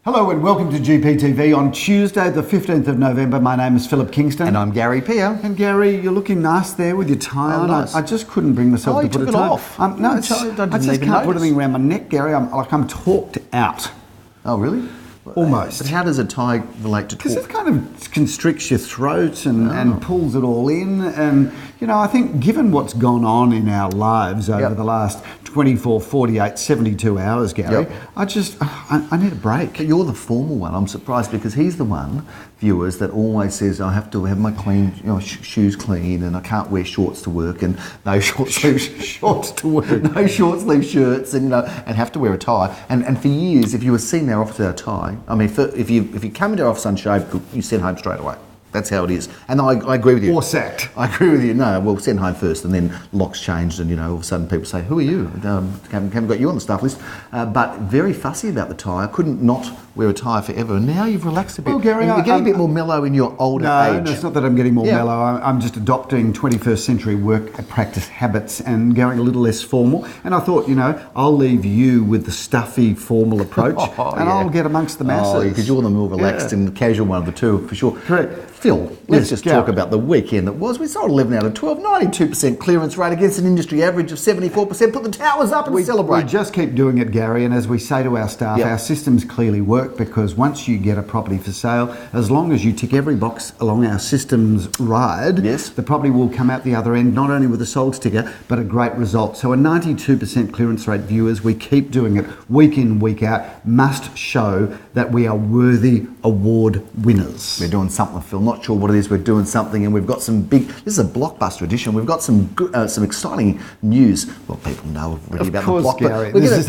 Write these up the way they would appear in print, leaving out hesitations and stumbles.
Hello and welcome to GPTV on Tuesday the 15th of November. My name is Philip Kingston. And I'm Gary Peer. And Gary, you're looking nice there with your tie on. Nice. I just couldn't bring myself to put took a it tie off. No, I just can't put anything around my neck, Gary. I'm talked out. Oh, really? Almost. But how does a tie relate to talk? Because it kind of constricts your throat and pulls it all in. And, you know, I think given what's gone on in our lives over the last 24, 48, 72 hours, Gary, I need a break. But you're the formal one. I'm surprised because he's the one, viewers, that always says I have to have my clean, shoes clean, and I can't wear shorts to work, and no short sleeve shorts to work, no short sleeve shirts, and and have to wear a tie. And for years, if you were seen in our office without a tie, I mean, if you come into our office unshaved, you send home straight away. That's how it is. And I agree with you. Or sacked. I agree with you. No, we'll send home first, and then locks changed, and all of a sudden people say, "Who are you? Haven't got you on the staff list." But very fussy about the tie. I couldn't not wear a tie forever. And now you've relaxed a bit. Well, Gary, you're getting a bit more mellow in your older age. No, it's not that I'm getting more mellow. I'm just adopting 21st century work practice habits and going a little less formal. And I thought, I'll leave you with the stuffy formal approach, and I'll get amongst the masses. Because you're the more relaxed and casual one of the two, for sure. Correct. Phil, let's just talk about the weekend that was. We sold 11 out of 12, 92% clearance rate against an industry average of 74%. Put the towers up and celebrate. We just keep doing it, Gary, and as we say to our staff, our systems clearly work, because once you get a property for sale, as long as you tick every box along our systems ride, the property will come out the other end, not only with a sold sticker, but a great result. So a 92% clearance rate, viewers, we keep doing it week in, week out, must show that we are worthy award winners. We're doing something, Phil. Not sure what it is. We're doing something, and we've got some big. This is a blockbuster edition. We've got some good, some exciting news. Well, people know already about the blockbuster. Gary, this is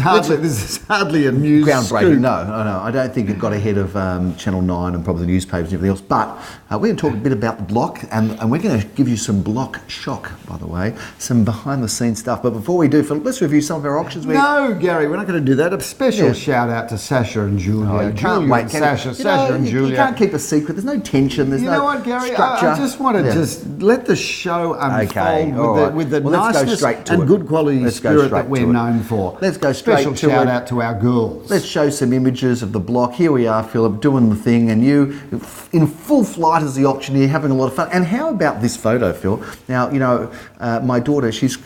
hardly a news groundbreaking. scoop. No. I don't think it got ahead of Channel 9 and probably the newspapers and everything else. But we're going to talk a bit about the block, and we're going to give you some block shock, by the way, some behind the scenes stuff. But before we do, Philip, let's review some of our auctions. No, Gary, we're not going to do that. A special shout out to Sasha and Julia. Can't wait. Sasha and Julia. You can't keep a secret. There's no tension. There's no what, Gary? structure. I just want to just let the show unfold with the niceness and good quality spirit that we're known for. Let's go straight to it. Special shout out to our girls. Let's show some images of the block. Here we are, Philip, doing the thing, and you in full flight as the auctioneer, having a lot of fun. And how about this photo, Phil? Now, my daughter, she's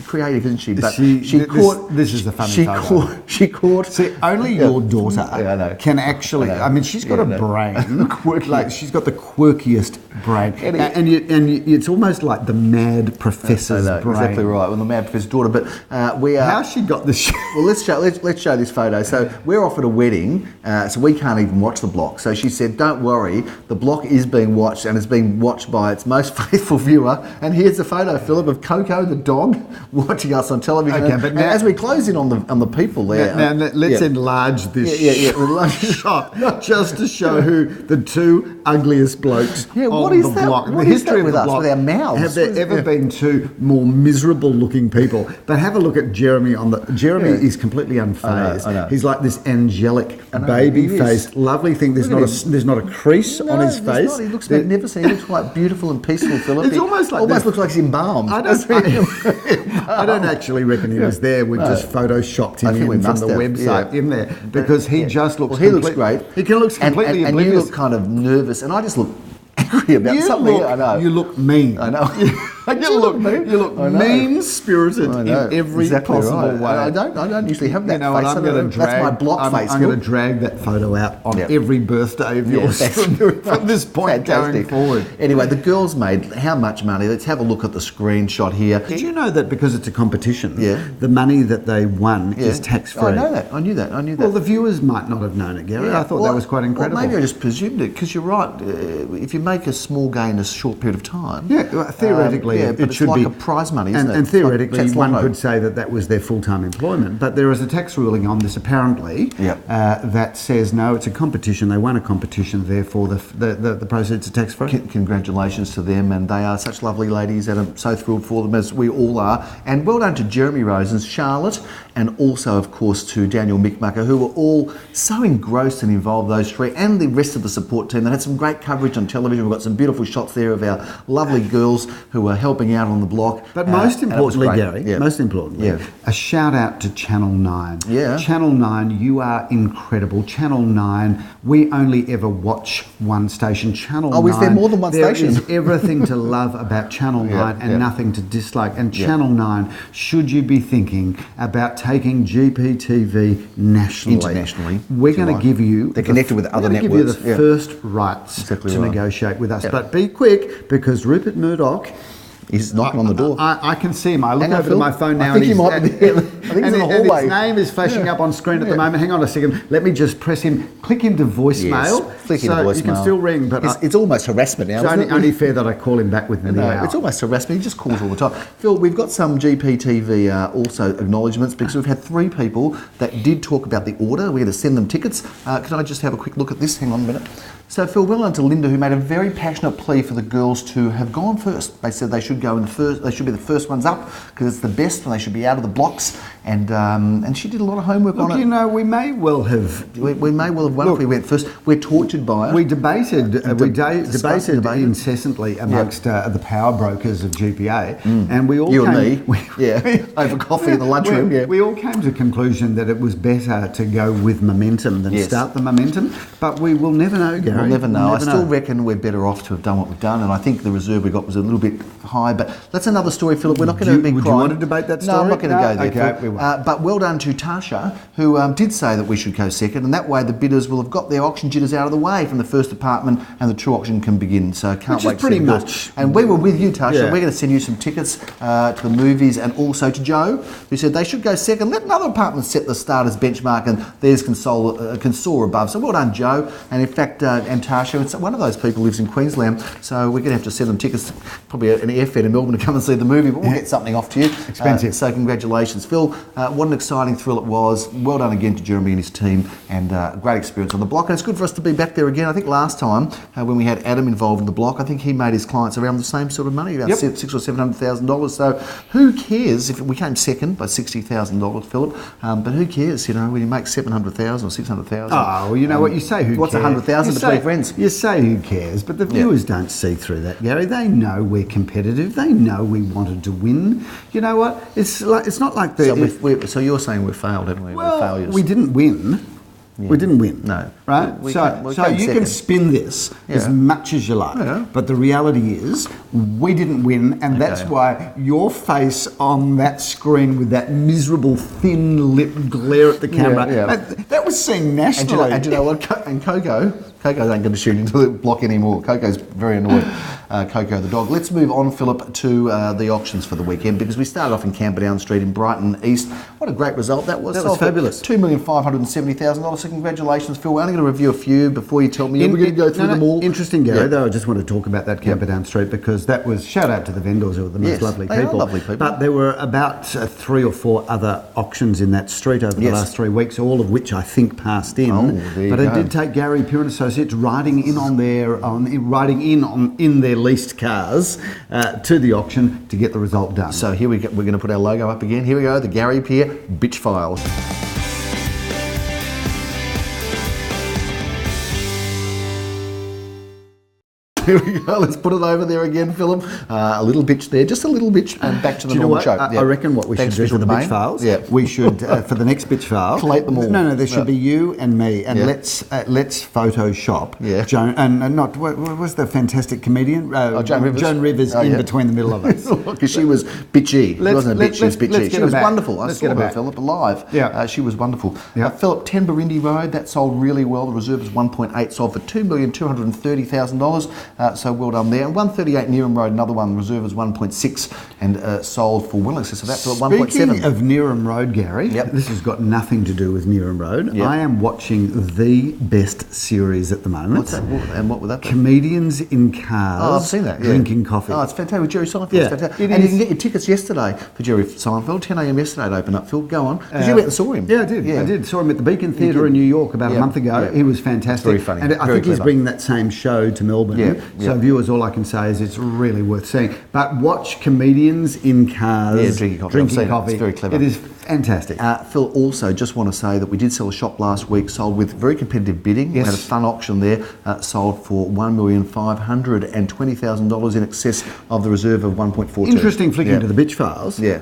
creative, isn't she? But she caught. This is the funny photo. She caught. See, only your daughter can actually. I mean, she's got a brain. Like she's got the quirkiest brain, and it's almost like the mad professor's brain. Exactly right. Well, the mad professor's daughter. But we are. How she got this? Well, let's show this photo. So we're off at a wedding, so we can't even watch the block. So she said, "Don't worry, the block is being watched, and it's being watched by its most faithful viewer." And here's a photo, Philip, of Coco the dog watching us on television. Okay, but now, as we close in on the people there, now let's enlarge this shot just to show who the two ugliest blokes on the block. What the is history that with of the us, block. with our mouths? Have there ever been two more miserable looking people? But have a look at Jeremy Jeremy is completely unfazed. I know. He's like this angelic baby face, lovely thing. There's not a crease on his face. Not. He looks magnificent. He looks quite beautiful and peaceful, Philip. It's almost looks like he's embalmed. I don't actually reckon he was there. We've just photoshopped him in from the website in there, because he just looks. He looks great. He looks completely and you look kind of nervous, and I just look angry about something. I know. You look mean. I know. You look mean-spirited in every possible way. I don't usually have that face. I'm going to drag. That's my block face. I'm going to drag that photo out on every birthday of yours from this point going forward. Anyway, the girls made how much money? Let's have a look at the screenshot here. Did you know that because it's a competition, the money that they won is tax-free? I know that. I knew that. Well, the viewers might not have known it, Gary. I thought that was quite incredible. Well, maybe I just presumed it, because you're right. If you make a small gain in a short period of time, theoretically. but it should like be a prize money, isn't it? And theoretically, one could say that was their full-time employment. But there is a tax ruling on this, apparently, that says, no, it's a competition. They won a competition, therefore the proceeds are tax-free. Congratulations to them, and they are such lovely ladies, and I'm so thrilled for them, as we all are. And well done to Jeremy Rosens, Charlotte, and also, of course, to Daniel Mickmucker, who were all so engrossed and involved, those three, and the rest of the support team. They had some great coverage on television. We've got some beautiful shots there of our lovely girls who are helping out on the block. But most importantly, Gary, Yeah. most importantly, a shout out to Channel 9. Yeah. Channel 9, you are incredible. Channel 9, we only ever watch one station. Channel 9. Oh, is there more than one station? There is everything to love about Channel 9 and nothing to dislike. And Channel 9, should you be thinking about taking GPTV nationally? Internationally. We're going to give you... They're connected with other networks. We're going to give you the first rights to negotiate with us. But be quick, because Rupert Murdoch... He's knocking on the door. I can see him. I look over to my phone now, I think he might be there. I think he's in the hallway. His name is flashing up on screen at the moment. Hang on a second. Let me just press him. Click into voicemail. Yes, click into voicemail. You can still ring, but it's almost harassment now. It's only fair that I call him back within the hour. It's almost harassment. He just calls all the time. Phil, we've got some GPTV also acknowledgements, because we've had 3 people that did talk about the order. We had to send them tickets. Can I just have a quick look at this? Hang on a minute. So Phil, well done to Linda, who made a very passionate plea for the girls to have gone first. They said they should go in the first. They should be the first ones up, because it's the best, and they should be out of the blocks. And she did a lot of homework on it. You know, we may well have. We may well have won if we went first. We're tortured by it. We debated. Debated incessantly amongst the power brokers of GPA, and we all and me, over coffee in the lunchroom. We all came to the conclusion that it was better to go with momentum than start the momentum. But we will never know, Gary. We'll never know. I still reckon we're better off to have done what we've done, and I think the reserve we got was a little bit high. But that's another story, Philip. We're not going to be crying. Would you want to debate that story? No, I'm not going to go there. Okay, we won't. But well done to Tasha, who did say that we should go second, and that way the bidders will have got their auction jitters out of the way from the first apartment, and the true auction can begin. So can't wait. Pretty much. And we were with you, Tasha. We're going to send you some tickets to the movies, and also to Joe, who said they should go second. Let another apartment set the starters benchmark, and theirs can soar above. So well done, Joe. And in fact, and Tasha, it's one of those people lives in Queensland, so we're going to have to send them tickets, probably an airfare to Melbourne to come and see the movie, but we'll get something off to you. Expensive. So congratulations, Phil. What an exciting thrill it was. Well done again to Jeremy and his team, and great experience on the block. And it's good for us to be back there again. I think last time when we had Adam involved in the block, I think he made his clients around the same sort of money, about $600,000 or $700,000. So who cares if we came second by $60,000, Philip? But who cares? You know, when you make $700,000 or $600,000. Oh, well, you know what you say. Who what's cares? $100,000 between friends? You say who cares, but the viewers don't see through that, Gary. They know we're competitive. They know we wanted to win. You know what? It's not like the. So you're saying we failed, haven't we? Well, we're failures. We didn't win. Yeah. We didn't win. No. Right? So you can spin this as much as you like. Yeah. But the reality is, we didn't win, and that's why your face on that screen with that miserable thin lip glare at the camera, that was seen nationally. And you know what? And Coco's ain't going to shoot into the block anymore. Coco's very annoyed. Coco the dog. Let's move on, Philip, to the auctions for the weekend, because we started off in Camperdown Street in Brighton East. What a great result that was. That was fabulous. $2,570,000. So congratulations, Phil. We're only going to review a few before you tell me. We're going to go through them all. Interesting, Gary, though. I just want to talk about that Camperdown Street, because that was, shout out to the vendors, who were the most lovely people. They are lovely people. But there were about 3 or 4 other auctions in that street over the last 3 weeks, all of which I think passed in. But it did take Gary Pure and Associates riding in on their leased cars to the auction to get the result done. So here we go. We're going to put our logo up again. Here we go. The Gary Peer Bitch Files. Here we go. Let's put it over there again, Philip. A little bitch there, just a little bitch, and back to the normal show. I reckon what we should do for the bitch files. We should for the next bitch file collate them all. No, there should be you and me, and let's Photoshop Joan, and not what was the fantastic comedian Joan Rivers in between the middle of us, because she was bitchy. She wasn't a bitch. She was bitchy. She was wonderful. I saw her, Philip, alive. She was wonderful. Philip, 10 Burundi Road, that sold really well. The reserve was 1.8, sold for $2,230,000. So well done there. And 138 Neeram Road, another one, reserve was 1.6 and sold for well in excess of that, for 1.7. Speaking of Neeram Road, Gary, this has got nothing to do with Neeram Road. I am watching the best series at the moment. What's that? And what would that be? Comedians in Cars. Oh, I've seen that. Drinking coffee. Oh, it's fantastic. With Jerry Seinfeld. It's fantastic. And you can get your tickets yesterday for Jerry Seinfeld. 10 a.m. yesterday to open up. Phil, go on. Because you went and saw him. Yeah, I did. I did. Saw him at the Beacon Theatre in New York about a month ago. He was fantastic. Very funny. And I think he's bringing that same show to Melbourne. So viewers, all I can say is it's really worth seeing. But watch Comedians in Cars drinking coffee. It's very clever. It is Fantastic. Phil, also just want to say that we did sell a shop last week, sold with very competitive bidding. Yes. We had a fun auction there, sold for $1,520,000 in excess of the reserve of 1.42. Interesting, flicking to the bitch files. Yeah.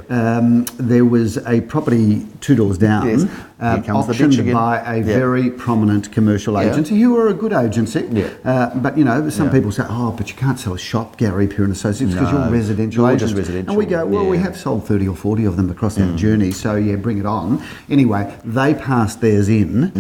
There was a property 2 doors down, Yes. Here comes the bitch auctioned again. by a very prominent commercial agency who are a good agency. Yeah. But you know, some people say, "Oh, but you can't sell a shop, Gary, Peer and Associates, because you're residential You're agents." just residential. And we go, "Well, we have sold 30 or 40 of them across our journey, so yeah, bring it on." Anyway, they passed theirs in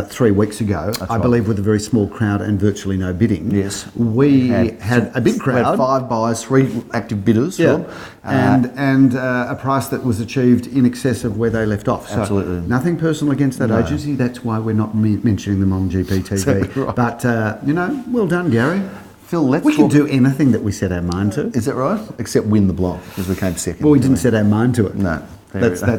3 weeks ago, I believe, with a very small crowd and virtually no bidding. Yes. We had a big crowd. We had 5 buyers, 3 active bidders. Yeah. Phil. And a price that was achieved in excess of where they left off. So Absolutely. nothing personal against that agency. That's why we're not mentioning them on GPTV. Right. But, you know, well done, Gary. Phil, We can do anything that we set our mind to. Is that right? Except win the block, because we came second. Well, we didn't set our mind to it. No. That's why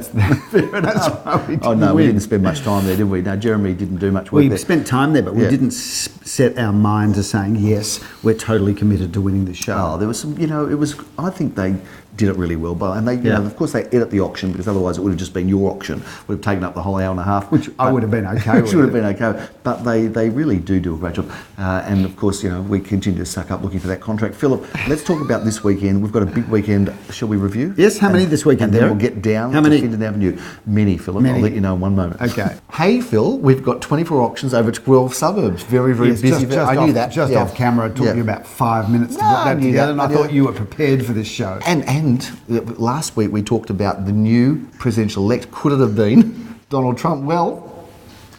we didn't no, we win. didn't spend much time there, did we? No, Jeremy didn't do much work We there. spent time there, but we didn't set our mind to saying, yes, we're totally committed to winning this show. Oh, there was some, you know, it was, I think they did it really well. But, and they, you know, of course, they edit the auction, because otherwise it would have just been your auction. Would have taken up the whole hour and a half. Which I would have been okay with. Which would have been okay. But they really do a great job. And of course, you know, we continue to suck up looking for that contract. Philip, let's talk about this weekend. We've got a big weekend. Shall we review? Yes, how many this weekend, And then Derek? we'll get down How to many? Findon Avenue. Many, Philip. Many. I'll let you know in one moment. Okay. Hey, Phil, we've got 24 auctions over 12 suburbs. Very, very Yes, busy. just I knew off, that. Just off camera, it took you about 5 minutes to No, put I that knew together, that. and I I knew thought that. you were prepared for this show. And last week we talked about the new presidential-elect. Could it have been Donald Trump? Well,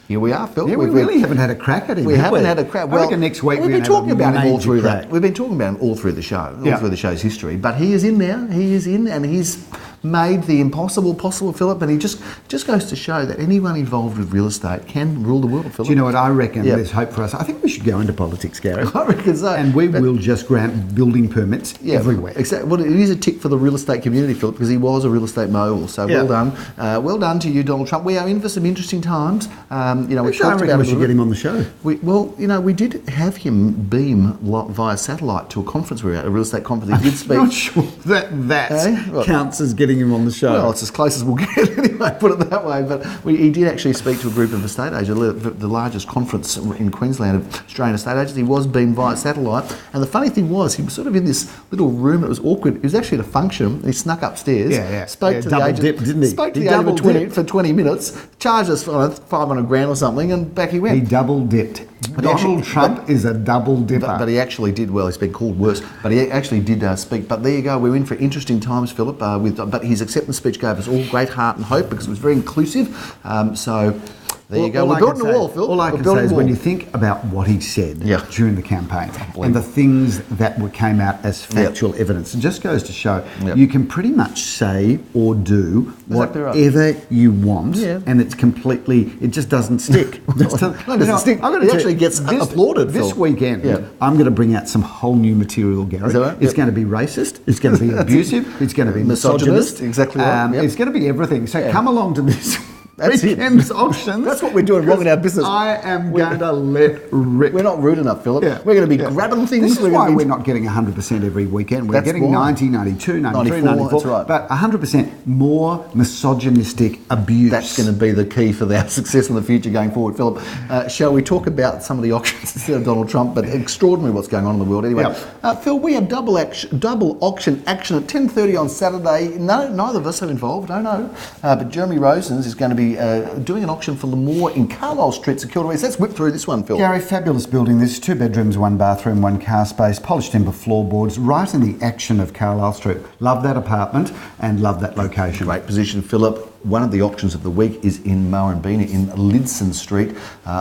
here we are, Phil. Yeah, we really haven't had a crack at him. We haven't had a crack. I reckon next week we've we're been talking gonna have about a him all major through crack. that. We've been talking about him all through the show, all Yeah. through the show's history. But he is in now. He is in, and he's made the impossible possible, Philip. And he just goes to show that anyone involved with real estate can rule the world, Philip. Do you know what I reckon? Yeah. There's hope for us. I think we should go into politics, Gary. I reckon so. And we will just grant building permits everywhere. Exactly. Well, it is a tick for the real estate community, Philip, because he was a real estate mogul. So well done. Well done to you, Donald Trump. We are in for some interesting times. You know, we I talked reckon about we it. should get him on the show. We did have him beam via satellite to a conference we were at, a real estate conference. He did speak. I'm not sure that counts as getting him on the show. Well, it's as close as we'll get anyway, put it that way. But he did actually speak to a group of estate agents, the largest conference in Queensland of Australian estate agents. He was beamed via satellite. And the funny thing was, he was sort of in this little room. It was awkward. He was actually at a function. He snuck upstairs. Spoke to the agent. Dipped, didn't he? Spoke to He the agent double-dipped. for 20 minutes, charged us $500,000 or something, and back he went. He double dipped. Donald Trump is a double dipper. But he actually did well. He's been called worse, but he actually did speak. But there you go. We're in for interesting times, Philip. But his acceptance speech gave us all great heart and hope, because it was very inclusive. So there you go. We're building a wall, Phil. All I can say is when you think about what he said during the campaign and the things that came out as factual evidence, it just goes to show you can pretty much say or do whatever you want, and it's completely, it just doesn't stick. It doesn't stick. It actually gets applauded, This Phil. weekend, I'm going to bring out some whole new material, Gary. Is that right? It's going to be racist, it's going to be abusive, it's going to be misogynist. Exactly right. It's going to be everything. So come along to this That's weekend's it. auctions. That's what we're doing wrong in our business. I am going to let rip. We're not rude enough, Philip. Yeah. We're going to be grabbing things. This is why we're not getting 100% every weekend. We're That's getting why. 90, 92, 93, 94, 94. that's right. But 100% more misogynistic abuse. That's going to be the key for our success in the future going forward, Philip. Shall we talk about some of the auctions instead of Donald Trump? But extraordinary what's going on in the world. Anyway, Phil, we have double auction action at 10:30 on Saturday. No, neither of us are involved. No. But Jeremy Rosens is going to be doing an auction for Lemoore in Carlisle Street, St Kilda West. Let's whip through this one, Phil. Gary, fabulous building. This 2 bedrooms, 1 bathroom, 1 car space, polished timber floorboards, right in the action of Carlisle Street. Love that apartment and love that location. Great position, Philip. One of the auctions of the week is in Murrumbina in Lidson Street.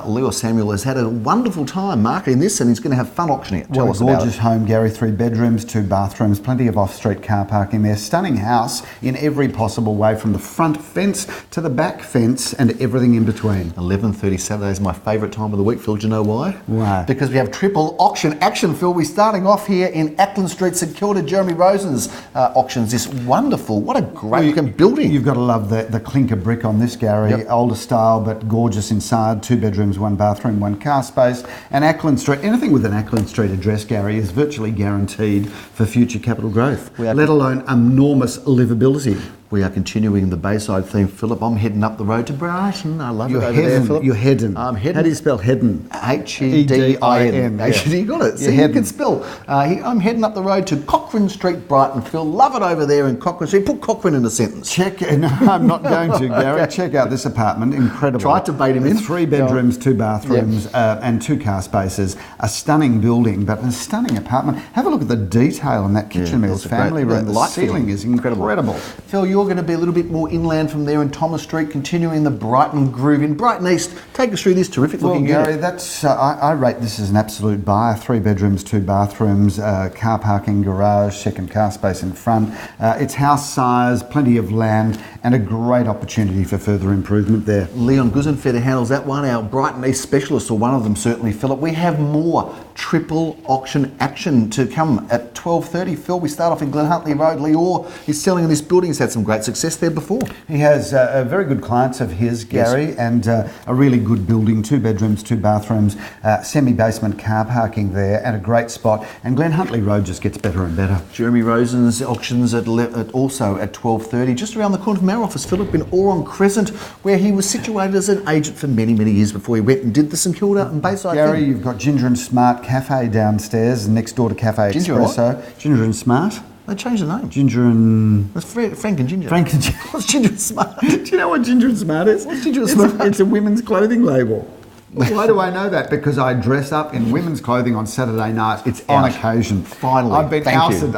Leo Samuel has had a wonderful time marketing this, and he's going to have fun auctioning it. Tell us about it. Gorgeous home, Gary. 3 bedrooms, 2 bathrooms, plenty of off-street car parking there. Stunning house in every possible way, from the front fence to the back fence and everything in between. 11:30 Saturday is my favourite time of the week, Phil. Do you know why? Why? Because we have triple auction action, Phil. We're starting off here in Ackland Street, St Kilda. Jeremy Rosen's auctions this wonderful, what a great looking building. You've got to love the the clinker brick on this, Gary. Older style, but gorgeous inside. 2 bedrooms, 1 bathroom, 1 car space. And Ackland Street, anything with an Ackland Street address, Gary, is virtually guaranteed for future capital growth, let alone enormous livability. We are continuing the Bayside theme, Philip. I'm heading up the road to Brighton. I love it over there, Philip. You're heading. I'm heading. How do you spell heading? H-E-D-I-N. You got it. See, you can spell. I'm heading up the road to Cochrane Street, Brighton, Phil. Love it over there in Cochrane Street. Put Cochrane in a sentence. No, I'm not going to, Gary. Okay. Check out this apartment. Incredible. Try to bait him in. 3 bedrooms, 2 bathrooms, and 2 car spaces. A stunning building, but a stunning apartment. Have a look at the detail in that kitchen meals family room. The ceiling is incredible. Phil, you're going to be a little bit more inland from there in Thomas Street, continuing the Brighton groove in Brighton East. Take us through this terrific looking Gary, unit. that's I rate this as an absolute buy. 3 bedrooms, 2 bathrooms, car parking, garage, second car space in front. It's house size, plenty of land, and a great opportunity for further improvement there. Leon Guzenfeder handles that one, our Brighton East specialist, or one of them certainly, Philip. We have more triple auction action to come at 12:30. Phil, we start off in Glen Huntly Road. Leor is selling in this building. He's had some great success there before. He has very good clients of his, Gary, and a really good building, 2 bedrooms, 2 bathrooms, semi-basement car parking there, and a great spot. And Glen Huntly Road just gets better and better. Jeremy Rosen's auctions also at 12:30, just around the corner from our office, Philip, in Oron Crescent, where he was situated as an agent for many, many years before he went and did the St Kilda and Bayside Gary, thing. You've got Ginger and Smart Cafe downstairs, next door to Cafe Ginger Espresso. Ginger and Smart. They changed the name. Ginger and... That's Frank and Ginger. Frank and Ginger. What's Ginger and Smart? Do you know what Ginger and Smart is? What's Ginger and Smart? It's a women's clothing label. Why do I know that? Because I dress up in women's clothing on Saturday nights. It's on occasion. Finally. I've been ousted.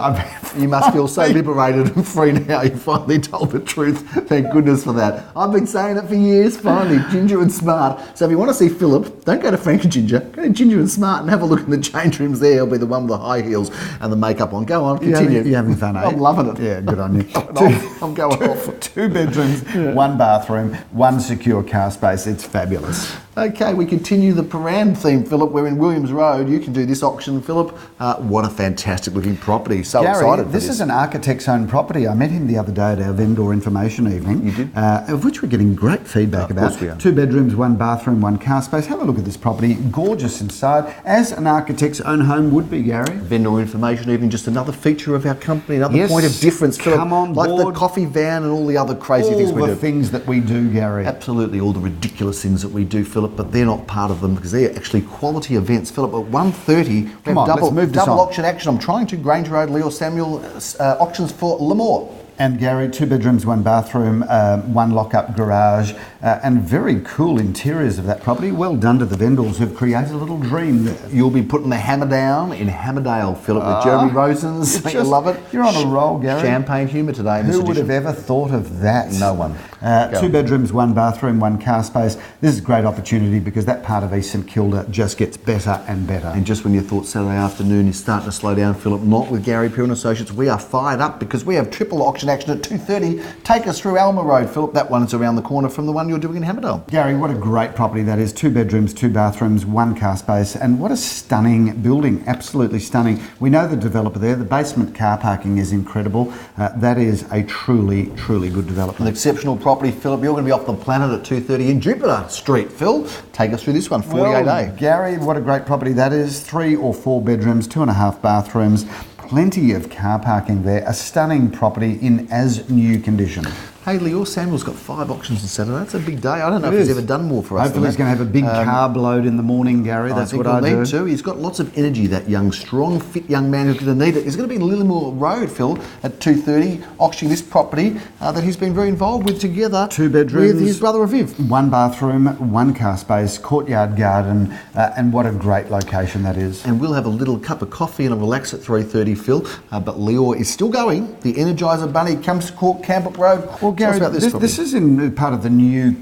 You must feel so liberated and free now. You finally told the truth. Thank goodness for that. I've been saying it for years. Finally, Ginger and Smart. So if you want to see Philip, don't go to Frank and Ginger. Go to Ginger and Smart and have a look in the change rooms there. He'll be the one with the high heels and the makeup on. Go on, continue. You're having fun, eh? I'm loving it. Yeah, good on you. I'm going off. 2 bedrooms, 1 bathroom, 1 secure car space. It's fabulous. Okay, we continue the Paran theme, Philip. We're in Williams Road. You can do this auction, Philip. What a fantastic looking property. So Gary, excited for this is an architect's own property. I met him the other day at our vendor information evening. You did? Of which we're getting great feedback about. Of course we are. 2 bedrooms, 1 bathroom, 1 car space. Have a look at this property. Gorgeous inside, as an architect's own home would be, Gary. Vendor information evening, just another feature of our company, another point of difference, Philip. Come on like board. the coffee van and all the other crazy things we do. All the things that we do, Gary. Absolutely, all the ridiculous things that we do, Philip, but they're not part of them because they're actually quality events. Philip, at 1:30, we have double auction action. I'm trying to Granger Road, Leo Samuel auctions for Lemoore. And Gary, 2 bedrooms, 1 bathroom, 1 lock-up garage, and very cool interiors of that property. Well done to the vendors who've created a little dream there. You'll be putting the hammer down in Hammerdale, Philip, with Jeremy Rosens. You love it. You're on a roll, Gary. Champagne humour today in this Who would edition. have ever thought of that? No one. 2 bedrooms, 1 bathroom, 1 car space. This is a great opportunity because that part of East St Kilda just gets better and better. And just when you thought Saturday afternoon is starting to slow down, Philip, not with Gary Peel and Associates. We are fired up because we have triple auction action at 2:30. Take us through Alma Road, Philip. That one is around the corner from the one you're doing in Hammerdale. Gary, what a great property that is. 2 bedrooms, 2 bathrooms, 1 car space, and what a stunning building. Absolutely stunning. We know the developer there. The basement car parking is incredible. That is a truly, truly good development. An exceptional property, Philip. You're going to be off the planet at 2:30 in Jupiter Street, Phil. Take us through this one, 48A. Gary, what a great property that is. 3 or 4 bedrooms, 2.5 bathrooms. Plenty of car parking there. A stunning property in as new condition. Hey, Leo Samuel's got 5 auctions on Saturday. That's a big day. I don't know if he's ever done more for us. Hopefully he's going to have a big carb load in the morning, Gary. That's what I do. Need to. He's got lots of energy, that young, strong, fit young man who's going to need it. He's going to be in Lillimore Road, Phil, at 2:30, auctioning this property that he's been very involved with together. 2 bedrooms. With his brother Aviv. 1 bathroom, 1 car space, courtyard garden, and what a great location that is. And we'll have a little cup of coffee and a relax at 3:30, Phil. But Leo is still going. The Energizer Bunny comes to Court Campbell Road. Well, Gary, about this is in part of the new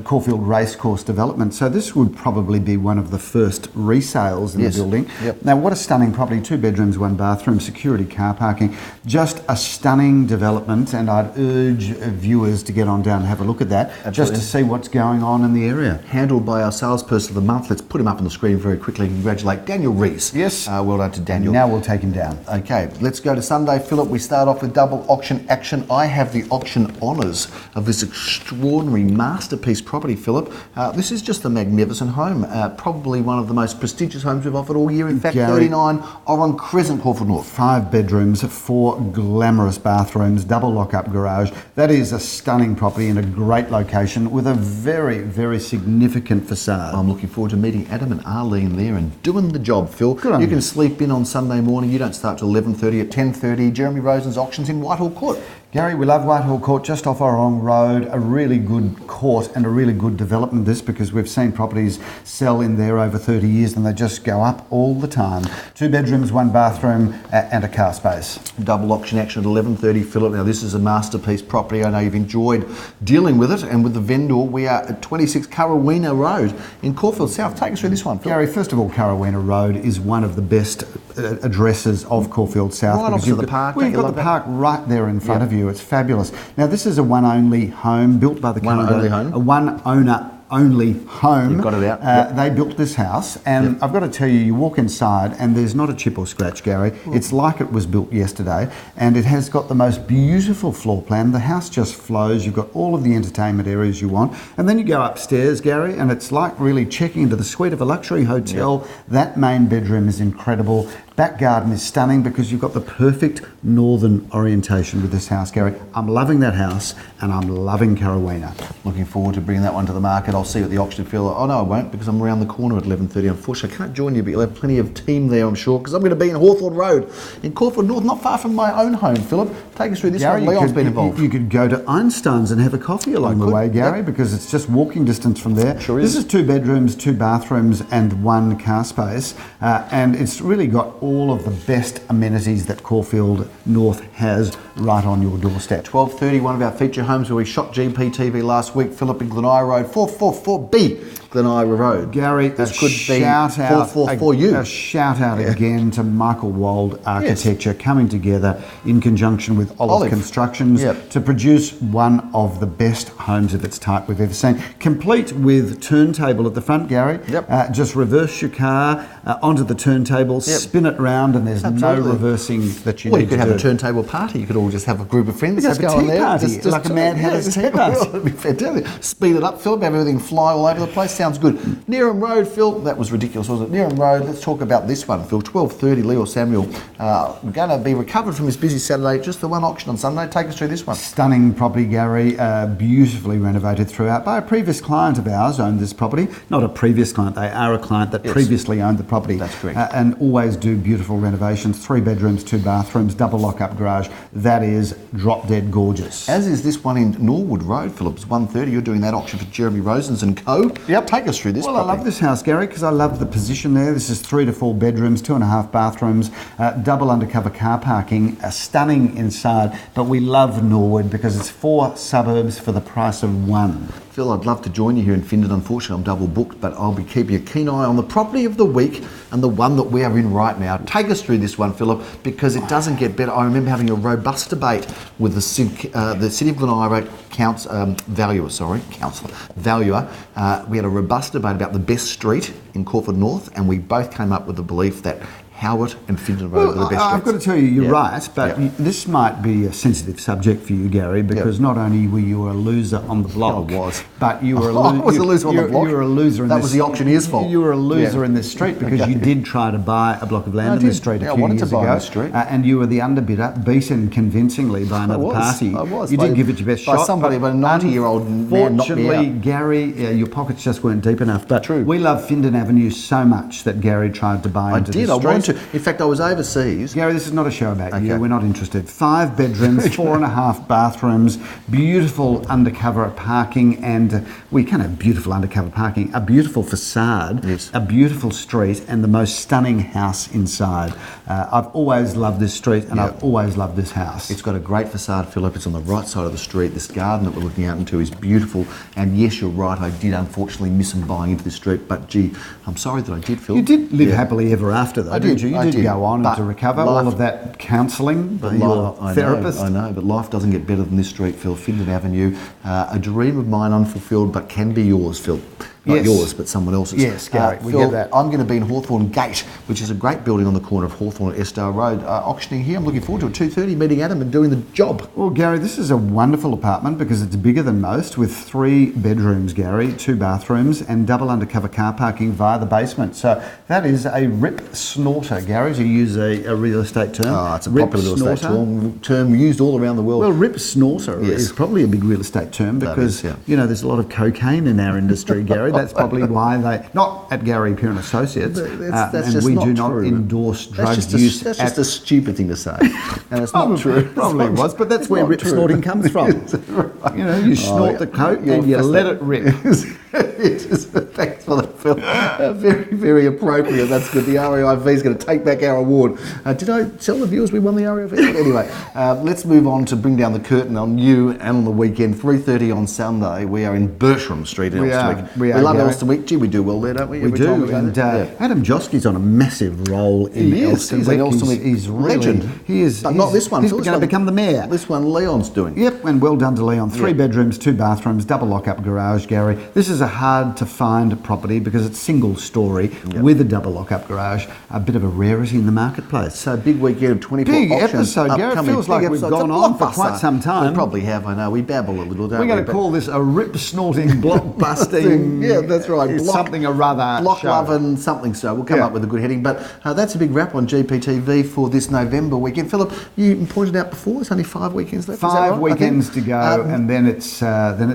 Caulfield Racecourse development, so this would probably be one of the first resales in the building. Yep. Now, what a stunning property, 2 bedrooms, 1 bathroom, security car parking, just a stunning development, and I'd urge viewers to get on down and have a look at that, just to see what's going on in the area. Handled by our salesperson of the month. Let's put him up on the screen very quickly and congratulate Daniel Rees. Yes. Well done to Daniel. Now we'll take him down. Okay, let's go to Sunday, Philip. We start off with double auction action. I have the auction honours of this extraordinary masterpiece property, Philip. This is just a magnificent home, probably one of the most prestigious homes we've offered all year. In fact, Gary, 39 are on Crescent, Caulfield North. 5 bedrooms, 4 glamorous bathrooms, double lock-up garage. That is a stunning property in a great location with a very, very significant facade. I'm looking forward to meeting Adam and Arlene there and doing the job, Phil. Good on you you. can sleep in on Sunday morning. You don't start till 11:30. At 10:30, Jeremy Rosen's auctions in Whitehall Court. Gary, we love Whitehall Court, just off Orrong Road, a really good court and a really good development this, because we've seen properties sell in there over 30 years and they just go up all the time. 2 bedrooms, 1 bathroom and a car space. Double auction action at 11:30, Philip. Now this is a masterpiece property. I know you've enjoyed dealing with it and with the vendor. We are at 26 Carawina Road in Caulfield South. Take us through this one, Phil. Gary, first of all, Carawina Road is one of the best addresses of Caulfield South. Right opposite the park. Well, you've got the park right there in front of you. It's fabulous. Now, this is a one-only home built by the One-only home? A one-owner only home. You've got it out. They built this house, and I've got to tell you, you walk inside and there's not a chip or scratch, Gary. It's like it was built yesterday, and it has got the most beautiful floor plan. The house just flows. You've got all of the entertainment areas you want, and then you go upstairs, Gary, and it's like really checking into the suite of a luxury hotel. That main bedroom is incredible. Back garden is stunning because you've got the perfect northern orientation with this house, Gary. I'm loving that house, and I'm loving Carawina. Looking forward to bringing that one to the market. I'll see you at the auction, Phil. Oh no, I won't, because I'm around the corner at 11:30. Unfortunately, I can't join you, but you'll have plenty of team there, I'm sure, because I'm going to be in Hawthorne Road in Caulfield North, not far from my own home, Philip. Take us through this Gary, one. Leon's been involved. You could go to Einstein's and have a coffee along the way, Gary, because it's just walking distance from there. Sure is. This is 2 bedrooms, 2 bathrooms and 1 car space, and it's really got all of the best amenities that Caulfield North has right on your doorstep. 12:30, one of our feature homes where we shot GPTV last week, Philip, in Gleneye Road, 444B Gleneye Road. Gary, this a could be shout out, 444U. A shout out again to Michael Wold Architecture coming together in conjunction with Olive Constructions to produce one of the best homes of its type we've ever seen. Complete with turntable at the front, Gary. Just reverse your car onto the turntable, spin it round, and there's no reversing that you need to do. You could have a turntable party. You could all just have a group of friends. Have a tea party, like a Mad Hatter's tea party. That'd be fantastic. Speed it up, Philip. Have everything fly all over the place. Sounds good. Nearham Road, Phil. That was ridiculous, wasn't it? Nearham Road. Let's talk about this one, Phil. 12:30. Leo Samuel. We're going to be recovered from his busy Saturday. Just the one auction on Sunday. Take us through this one. Stunning property, Gary. Beautifully renovated throughout by a previous client of ours. Owned this property. Not a previous client. They are a client that previously owned the property. That's correct. And always do beautiful renovations. 3 bedrooms, 2 bathrooms, double lock-up garage. That is drop dead gorgeous. As is this one in Norwood Road, Phillips, 1:30. You're doing that auction for Jeremy Rosens and Co. Take us through this. Well, I love this house, Gary, because I love the position there. This is 3 to 4 bedrooms, 2.5 bathrooms, double undercover car parking, stunning inside. But we love Norwood because it's 4 suburbs for the price of 1. Phil, I'd love to join you here in Findon. Unfortunately, I'm double booked, but I'll be keeping a keen eye on the property of the week and the one that we are in right now. Take us through this one, Philip, because it doesn't get better. I remember having a robust debate with the City of Gleneye valuer. We had a robust debate about the best street in Caulfield North, and we both came up with the belief that Howard and Findon Road are the best I've streets. got to tell you, you're right, but this might be a sensitive subject for you, Gary, because not only were you a loser on the block, but you were a loser. I was a loser on the block. You were a loser in that this. was the auctioneer's fault. You were a loser in this street because you did try to buy a block of land in this street a few years ago. I wanted to buy this street. And you were the underbidder, beaten convincingly by another party. I was. You did give it your best shot. By somebody, but a 90-year-old man knocked me out. Fortunately, Gary, your pockets just weren't deep enough. But we love Findon Avenue so much that Gary tried to buy into the street. I wanted to. In fact, I was overseas. Gary, this is not a show about you. We're not interested. 5 bedrooms, 4.5 bathrooms, beautiful undercover parking, and we can have beautiful undercover parking, a beautiful facade, a beautiful street, and the most stunning house inside. I've always loved this street, and I've always loved this house. It's got a great facade, Philip. It's on the right side of the street. This garden that we're looking out into is beautiful. And yes, you're right. I did unfortunately miss on buying into this street, but gee, I'm sorry that I did, Phil. You did live happily ever after, though, didn't you? You did go on to recover all of that counselling by your therapist. I know, but life doesn't get better than this street, Phil. Findon Avenue, a dream of mine unfulfilled, but can be yours, Phil. Not Yes. yours, but someone else's. Yes, Gary, we Phil, get that. I'm going to be in Hawthorn Gate, which is a great building on the corner of Hawthorn and Estelle Road, auctioning here. I'm looking forward to it. 2:30, meeting Adam and doing the job. Well, Gary, this is a wonderful apartment because it's bigger than most, with 3 bedrooms, Gary, 2 bathrooms, and double undercover car parking via the basement. So that is a rip snorter, Gary, to use a real estate term. Oh, it's a Rip popular real estate snorter. term used all around the world. Well, rip snorter Yes. is probably a big real estate term because, is, yeah. you know, there's a lot of cocaine in our industry, Gary. That's probably why they, not at Gary Peer and Associates, That's and just we not do not true. endorse drug That's just use. that's just a stupid thing to say. And it's not true. Probably It's not- was, but that's it's where not rip true. snorting comes from. You know, you snort the coke and you let it rip. Thanks for that, Phil. Very, very appropriate. That's good. The RAIV is going to take back our award. Did I tell the viewers we won the RAIV? Anyway, let's move on to bring down the curtain on you and on the weekend. 3:30 on Sunday. We are in Bertram Street in Elsternwick. We love Gary. Elsternwick. Gee, we do well there, don't we? We Every time do, go and there. Yeah. Adam Joski's on a massive role in He is. He's an Elsternwick He's really, legend. He is. But not this one. He's Phil. This going to one- become the mayor. This one Leon's doing. Yep, and well done to Leon. 3 Yeah. bedrooms, 2 bathrooms, double lock-up garage, Gary. This is a hard-to-find property because it's single-storey with a double lock-up garage. A bit of a rarity in the marketplace. So big weekend of 24 Big auctions. episode, Gary. It upcoming. feels like Big we've episode. gone It's a on for blockbuster. quite some time. We probably have, I know. We babble a little, don't We're we? going to But- call this a rip-snorting, blockbusting... Yeah, that's right. It's something or other Block show. love and something so. We'll come Yeah. up with a good heading. But that's a big wrap on GPTV for this November weekend. Philip, you pointed out before, it's only 5 weekends left. Is that 5 right? weekends to go, and then it's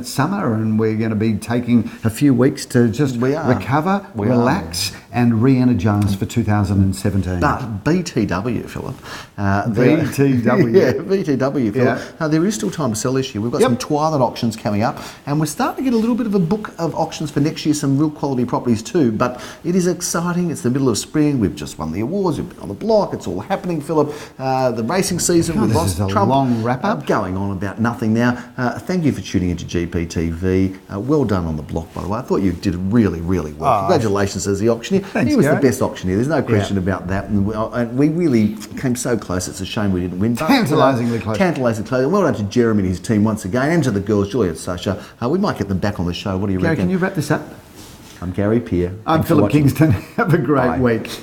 summer, and we're going to be taking a few weeks to just We are. recover, We relax, and re-energise for 2017. But BTW, Philip. BTW. Yeah, BTW, Philip. Yeah. There is still time to sell this year. We've got some Twilight auctions coming up, and we're starting to get a little bit of a book of auctions for next year, some real quality properties too. But it is exciting. It's the middle of spring. We've just won the awards. We've been on the block. It's all happening, Philip. The racing season God, with this Ross is a Trump. long wrap-up. Going on about nothing now. Thank you for tuning into GPTV. Well done on the block, by the way. I thought you did really, really well. Congratulations as the auctioneer. Thanks, He was Gary. the best auctioneer. There's no question about that. And we really came so close. It's a shame we didn't win. But, Tantalisingly close. Tantalisingly close. And well done to Jeremy and his team once again, and to the girls, Julia and Sasha. We might get them back on the show. What do you Gary, reckon? can you wrap this up? I'm Gary Peer. I'm Thanks for Philip watching. Kingston. Have a great Bye. week.